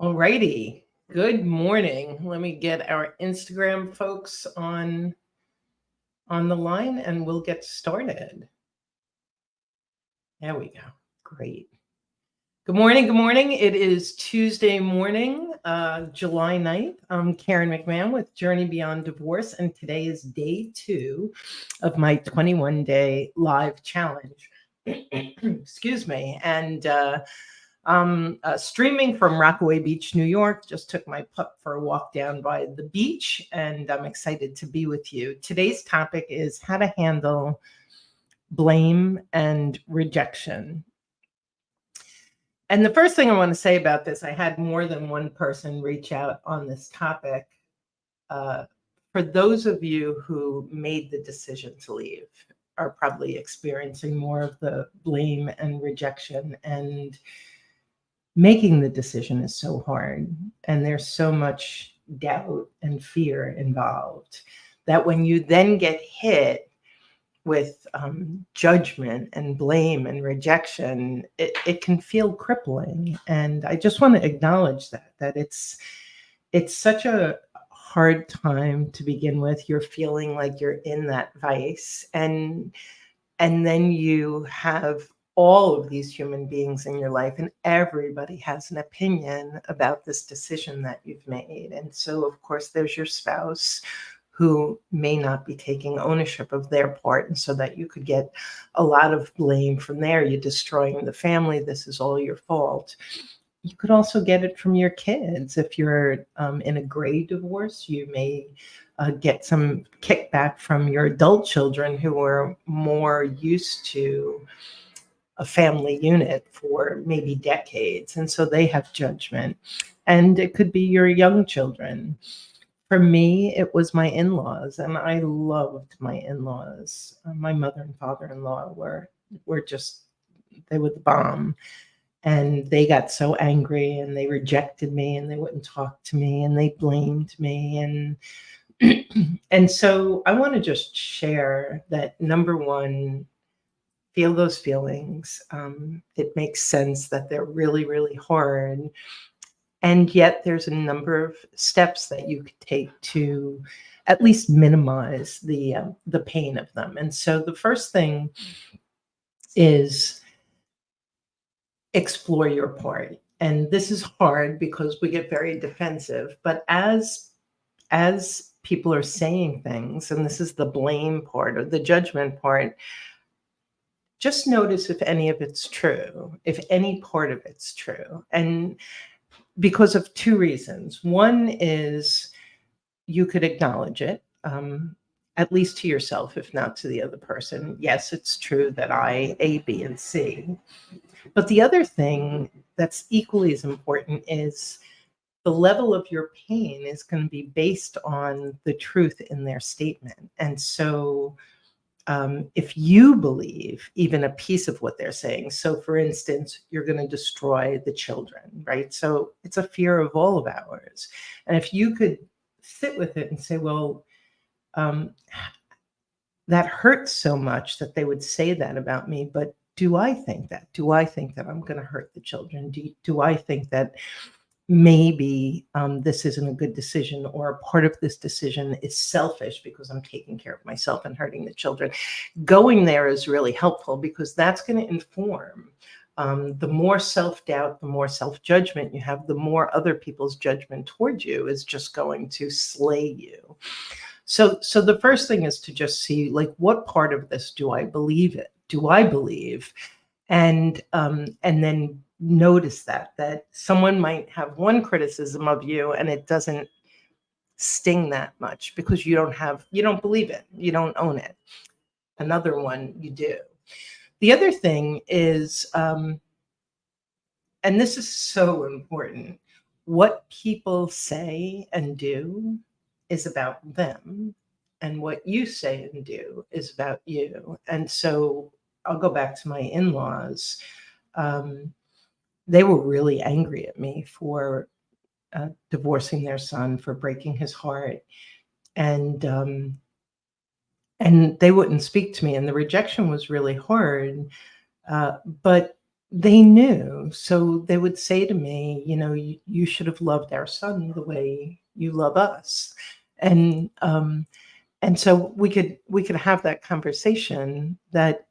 Alrighty. Good morning. Let me get our Instagram folks on the line and we'll get started. There we go. Great. Good morning. Good morning. It is Tuesday morning, July 9th. I'm Karen McMahon with Journey Beyond Divorce, and today is day 2 of my 21-day live challenge. Excuse me. And I'm streaming from Rockaway Beach, New York. Just took my pup for a walk down by the beach, and I'm excited to be with you. Today's topic is how to handle blame and rejection. And the first thing I want to say about this, I had more than one person reach out on this topic. For those of you who made the decision to leave, are probably experiencing more of the blame and rejection, and making the decision is so hard, and there's so much doubt and fear involved that when you then get hit with judgment and blame and rejection, it can feel crippling. And I just want to acknowledge that it's such a hard time to begin with. You're feeling like you're in that vice, and then you have all of these human beings in your life, and everybody has an opinion about this decision that you've made. And so, of course, there's your spouse who may not be taking ownership of their part, and so that you could get a lot of blame from there. You're destroying the family. This is all your fault. You could also get it from your kids. If you're in a gray divorce, you may get some kickback from your adult children who are more used to a family unit for maybe decades, and so they have judgment. And it could be your young children. For me, it was my in-laws, and I loved my in-laws. My mother and father-in-law were just, they were the bomb. And they got so angry, and they rejected me, and they wouldn't talk to me, and they blamed me. And so I want to just share that, number one, feel those feelings. It makes sense that they're really, really hard. And yet there's a number of steps that you could take to at least minimize the pain of them. And so the first thing is explore your part. And this is hard because we get very defensive. But as people are saying things, and this is the blame part or the judgment part, just notice if any of it's true, if any part of it's true. And because of two reasons. One is you could acknowledge it, at least to yourself, if not to the other person. Yes, it's true that I A, B, and C. But the other thing that's equally as important is the level of your pain is going to be based on the truth in their statement. And so if you believe even a piece of what they're saying, so for instance, you're going to destroy the children, right? So it's a fear of all of ours. And if you could sit with it and say, well, that hurts so much that they would say that about me, but do I think that? Do I think that I'm going to hurt the children? Do I think that maybe this isn't a good decision, or a part of this decision is selfish because I'm taking care of myself and hurting the children? Going there is really helpful, because that's going to inform. The more self-doubt, the more self-judgment you have, the more other people's judgment towards you is just going to slay you. So the first thing is to just see, like, what part of this do I believe it? Do I believe? And then notice that someone might have one criticism of you and it doesn't sting that much because you don't believe it, you don't own it. Another one, you do. The other thing is, and this is so important, what people say and do is about them, and what you say and do is about you. And so I'll go back to my in-laws. They were really angry at me for divorcing their son, for breaking his heart, and they wouldn't speak to me, and the rejection was really hard. But they knew. So they would say to me, you should have loved our son the way you love us. And and so we could have that conversation that,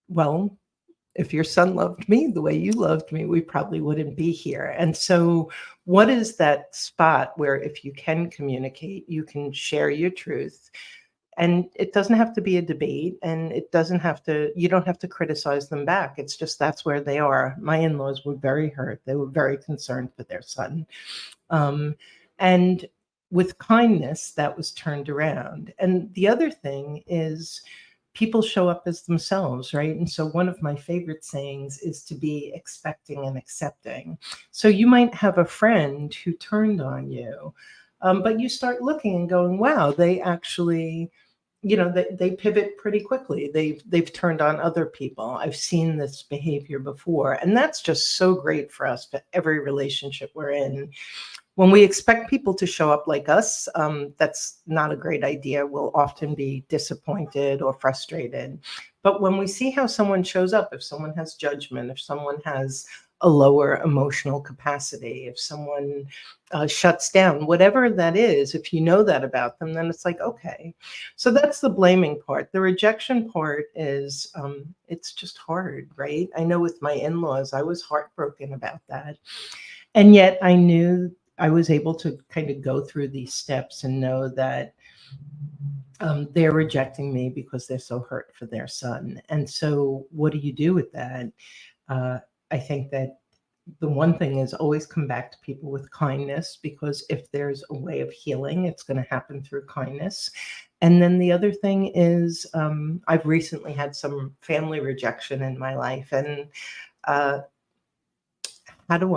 well, if your son loved me the way you loved me, we probably wouldn't be here. And so, what is that spot where if you can communicate, you can share your truth? And it doesn't have to be a debate, and you don't have to criticize them back. It's just that's where they are. My in laws were very hurt. They were very concerned for their son. And with kindness, that was turned around. And the other thing is, people show up as themselves, right? And so one of my favorite sayings is to be expecting and accepting. So you might have a friend who turned on you, but you start looking and going, wow, they actually, they pivot pretty quickly. They've turned on other people. I've seen this behavior before, and that's just so great for us for every relationship we're in. When we expect people to show up like us, that's not a great idea. We'll often be disappointed or frustrated. But when we see how someone shows up, if someone has judgment, if someone has a lower emotional capacity, if someone shuts down, whatever that is, if you know that about them, then it's like, okay. So that's the blaming part. The rejection part is, it's just hard, right? I know with my in-laws, I was heartbroken about that. And yet I knew I was able to kind of go through these steps and know that they're rejecting me because they're so hurt for their son. And so, what do you do with that? Uh, I think that the one thing is always come back to people with kindness, because if there's a way of healing, it's going to happen through kindness. And then the other thing is, I've recently had some family rejection in my life, and uh, how do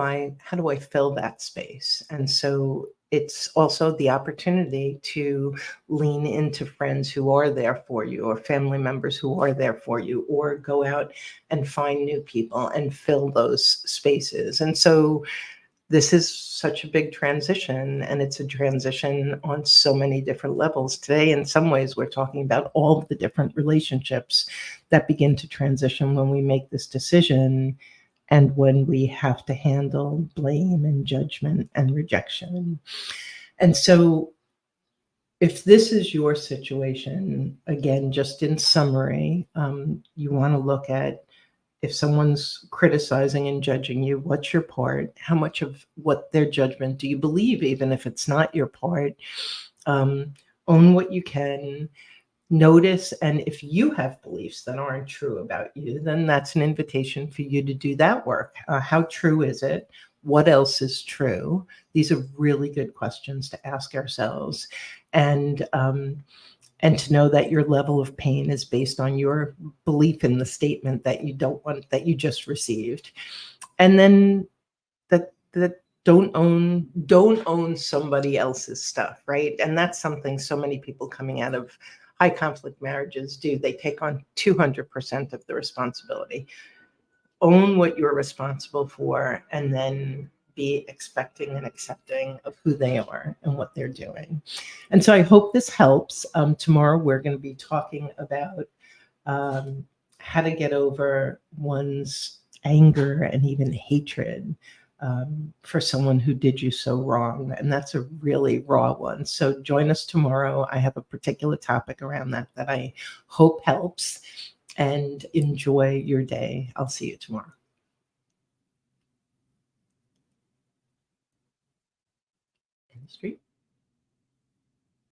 I fill that space? And so it's also the opportunity to lean into friends who are there for you, or family members who are there for you, or go out and find new people and fill those spaces. And so this is such a big transition, and it's a transition on so many different levels. Today, in some ways, we're talking about all of the different relationships that begin to transition when we make this decision, and when we have to handle blame and judgment and rejection. And so, if this is your situation, again, just in summary, you want to look at, if someone's criticizing and judging you, what's your part? How much of what their judgment do you believe, even if it's not your part? Own what you can. Notice, and if you have beliefs that aren't true about you, then that's an invitation for you to do that work. How true is it? What else is true? These are really good questions to ask ourselves, and and to know that your level of pain is based on your belief in the statement that you don't want, that you just received. And then that don't own somebody else's stuff, right? And that's something so many people coming out of high conflict marriages do. They take on 200% of the responsibility. Own what you're responsible for, and then be expecting and accepting of who they are and what they're doing. And so I hope this helps. Tomorrow we're going to be talking about um, how to get over one's anger and even hatred for someone who did you so wrong. And that's a really raw one. So join us tomorrow. I have a particular topic around that I hope helps. And enjoy your day. I'll see you tomorrow. In the street.